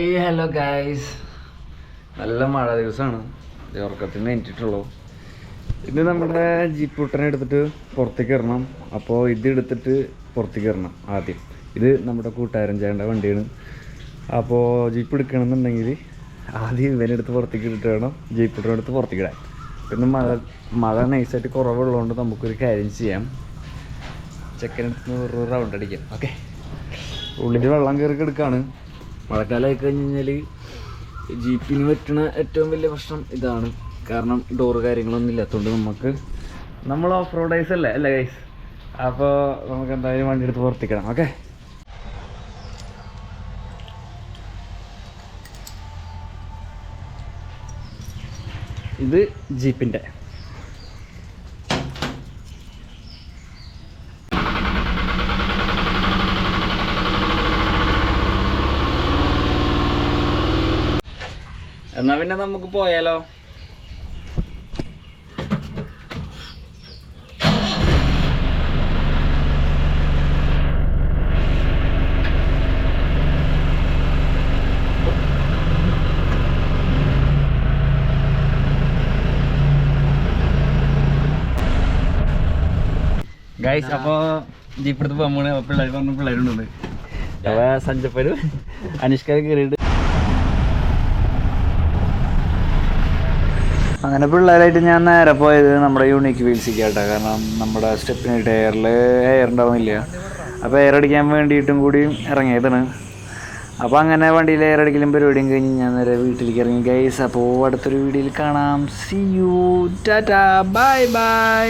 Hello guys, നല്ല മഴ ദിവസമാണ്. ഉറക്കത്തിൽ നിന്ന് എണീറ്റിട്ടുള്ളൂ. ഇത് നമ്മുടെ ജീപ്പൂട്ടനെ എടുത്തിട്ട് പുറത്തേക്ക് ഇറങ്ങണം. അപ്പോൾ ഇത് എടുത്തിട്ട് പുറത്തേക്ക് ഇറങ്ങണം. ആദ്യം ഇത് നമ്മുടെ കൂട്ടുകാരൻ ചേട്ടൻ്റെ വണ്ടിയാണ്. അപ്പോൾ ജീപ്പ് എടുക്കണമെന്നുണ്ടെങ്കിൽ ആദ്യം ഇവനെടുത്ത് പുറത്തേക്ക് ഇട്ടിട്ട് വേണം ജീപ്പൂട്ടനെടുത്ത് പുറത്തേക്ക് ഇടാൻ. പിന്നെ മഴ നൈസായിട്ട് കുറവുള്ളതുകൊണ്ട് നമുക്കൊരു കാര്യം ചെയ്യാം, ചെക്കനെടുത്ത് ഒരു റൗണ്ട് അടിക്കാം. ഓക്കെ, ഉള്ളിൽ വെള്ളം കയറി എടുക്കുകയാണ്. മഴക്കാലമായി കഴിഞ്ഞാൽ ജീപ്പിന് പറ്റുന്ന ഏറ്റവും വലിയ പ്രശ്നം ഇതാണ്. കാരണം ഡോറ് കാര്യങ്ങളൊന്നും ഇല്ലാത്തതുകൊണ്ട് നമ്മൾ ഓഫ് റോഡേഴ്സ് അല്ലേ ഗൈസ്. അപ്പോൾ നമുക്ക് എന്തായാലും വണ്ടി എടുത്ത് പുറത്തേക്കണം. ഓക്കെ, ഇത് ജീപ്പിൻ്റെ. എന്നാ പിന്നെ നമുക്ക് പോയാലോ? ഗൈസ്, അപ്പോൾ ജീപ്പ് എടുത്ത് പോകുമ്പോൾ പിള്ളേരുണ്ട്. അപ്പോൾ സഞ്ജപ്പനും അനുഷ്കാരും കയറിയിട്ട് അങ്ങനെ പിള്ളേരായിട്ട് ഞാൻ നേരെ പോയത് നമ്മുടെ യൂണിക്ക് വീൽസിക്ക് കേട്ടോ. കാരണം നമ്മുടെ സ്റ്റെപ്പിന് ടയറിൽ എയർ ഉണ്ടാവുന്നില്ല. അപ്പോൾ എയർ അടിക്കാൻ വേണ്ടിയിട്ടും കൂടി ഇറങ്ങിയതാണ്. അപ്പോൾ അങ്ങനെ വണ്ടിയിൽ എയർ അടിക്കലും പരിപാടിയും കഴിഞ്ഞ് ഞാൻ നേരെ വീട്ടിലേക്ക് ഇറങ്ങി ഗൈസ്. അപ്പോൾ അടുത്തൊരു വീഡിയോയിൽ കാണാം. See you, tata, bye by.